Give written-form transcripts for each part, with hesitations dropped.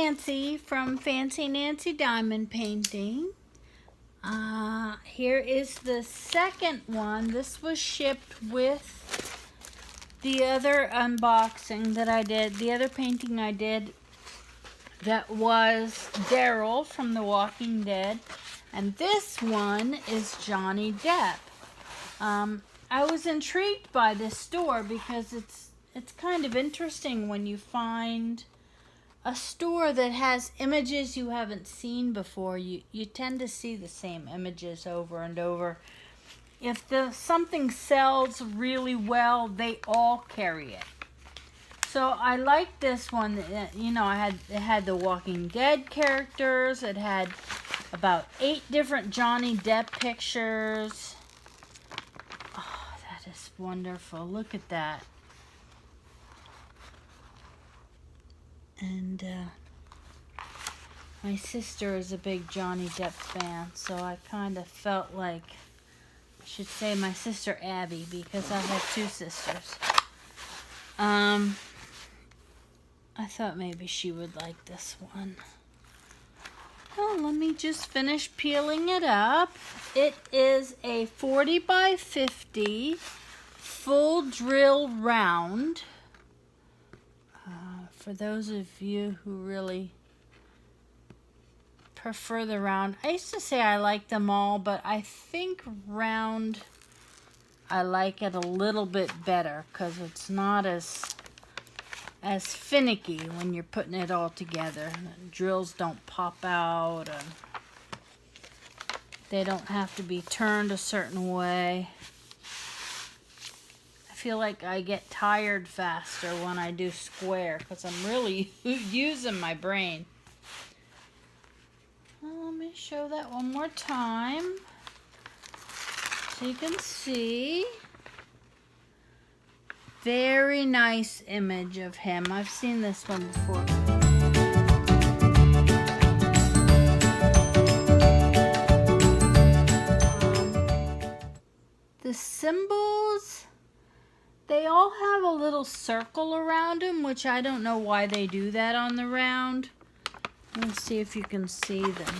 Nancy from Fancy Nancy Diamond Painting. Here is the second one. This was shipped with the other unboxing that I did, the other painting I did that was Daryl from The Walking Dead. And this one is Johnny Depp. I was intrigued by this store because it's kind of interesting when you find a store that has images you haven't seen before. You tend to see the same images over and over. If something sells really well, they all carry it. So I like this one. You know, it had the Walking Dead characters. It had about 8 different Johnny Depp pictures. Oh, that is wonderful. Look at that. And my sister is a big Johnny Depp fan, so I kind of felt like I should say my sister Abby, because I have 2 sisters. I thought maybe she would like this one. Well, let me just finish peeling it up. It is a 40 by 50 full drill round. For those of you who really prefer the round, I used to say I like them all, but I think round, I like it a little bit better because it's not as finicky when you're putting it all together. The drills don't pop out, and they don't have to be turned a certain way. I feel like I get tired faster when I do square because I'm really using my brain. Let me show that one more time so you can see. Very nice image of him. I've seen this one before. The symbols, they all have a little circle around them, which I don't know why they do that on the round. Let's see if you can see them.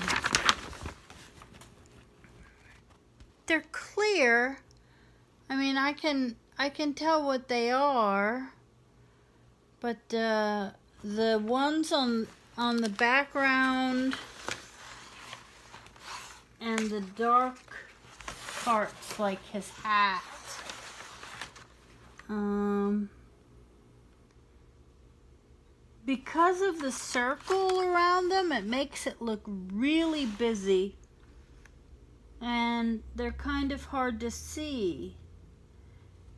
They're clear. I mean, I can tell what they are, but the ones on the background and the dark parts, like his hat, because of the circle around them, it makes it look really busy, and they're kind of hard to see.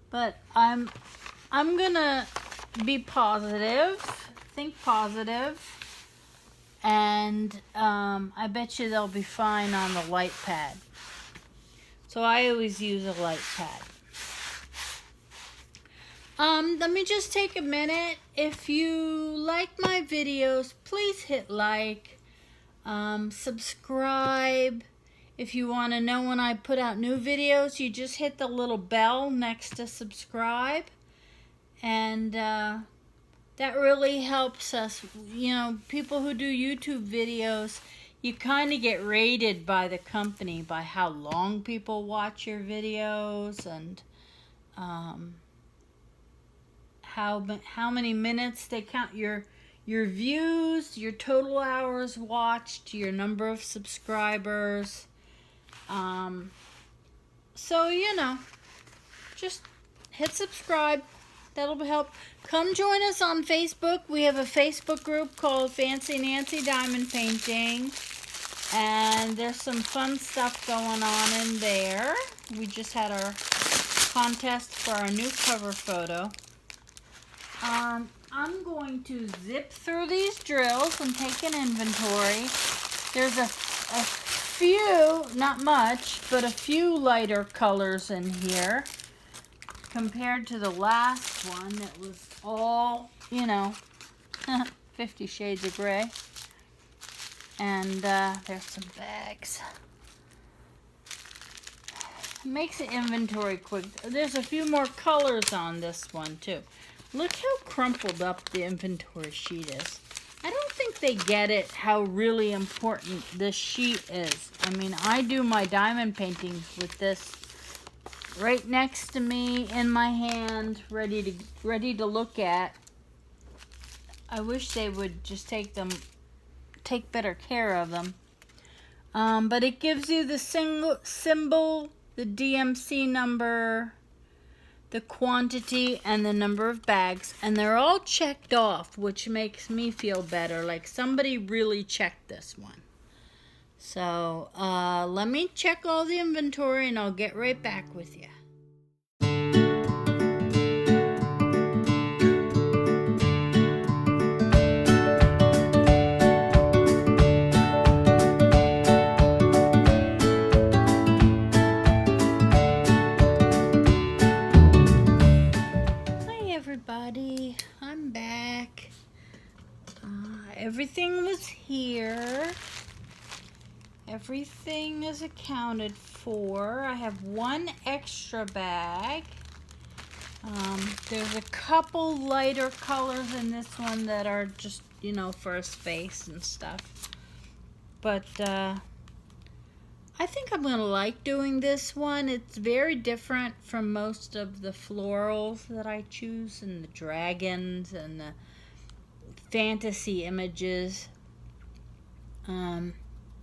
But I'm gonna be positive, think positive, and I bet you they'll be fine on the light pad. So I always use a light pad. Let me just take a minute. If you like my videos, please hit like, subscribe. If you want to know when I put out new videos, you just hit the little bell next to subscribe. And that really helps us. You know, people who do YouTube videos, you kind of get rated by the company by how long people watch your videos and how many minutes they count your views, your total hours watched, your number of subscribers. So, you know, just hit subscribe. That'll help. Come join us on Facebook. We have a Facebook group called Fancy Nancy Diamond Painting. And there's some fun stuff going on in there. We just had our contest for our new cover photo. I'm going to zip through these drills and take an inventory. There's a few, not much, but a few lighter colors in here compared to the last one that was all, you know, 50 Shades of Gray. And there's some bags. Makes the inventory quick. There's a few more colors on this one too. Look how crumpled up the inventory sheet is. I don't think think they get it, how really important this sheet is. I mean, I do my diamond paintings with this right next to me in my hand, ready to look at. I wish they would just take better care of them. But it gives you the symbol, the DMC number, the quantity, and the number of bags, and they're all checked off, which makes me feel better, like somebody really checked this one. So let me check all the inventory and I'll get right back with you. Everybody, I'm back. Everything was here. Everything is accounted for. I have one extra bag. There's a couple lighter colors in this one that are just, you know, for a space and stuff. But I think I'm gonna like doing this one. It's very different from most of the florals that I choose, and the dragons and the fantasy images.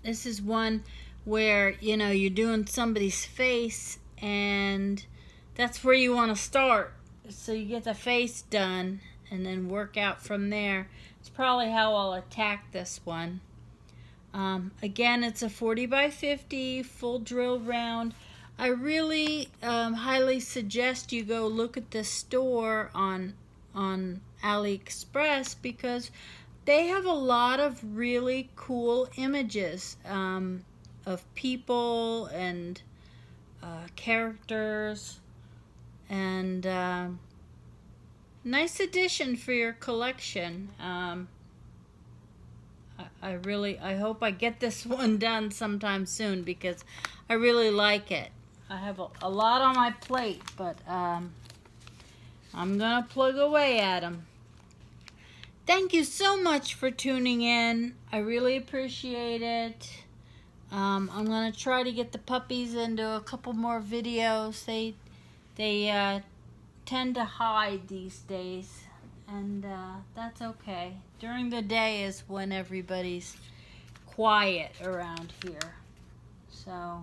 This is one where, you know, you're doing somebody's face and that's where you want to start. So you get the face done and then work out from there. It's probably how I'll attack this one. Again, it's a 40 by 50 full drill round. I really highly suggest you go look at the store on AliExpress, because they have a lot of really cool images of people and characters, and nice addition for your collection. I hope I get this one done sometime soon, because I really like it. I have a lot on my plate, but I'm gonna plug away at them. Thank you so much for tuning in. I really appreciate it. I'm gonna try to get the puppies into a couple more videos. They tend to hide these days, and that's okay. During the day is when everybody's quiet around here. So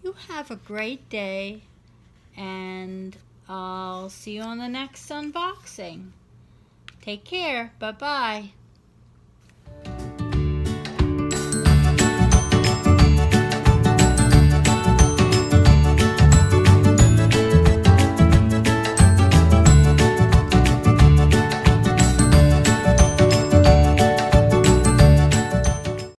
you have a great day, and I'll see you on the next unboxing. Take care. Bye-bye.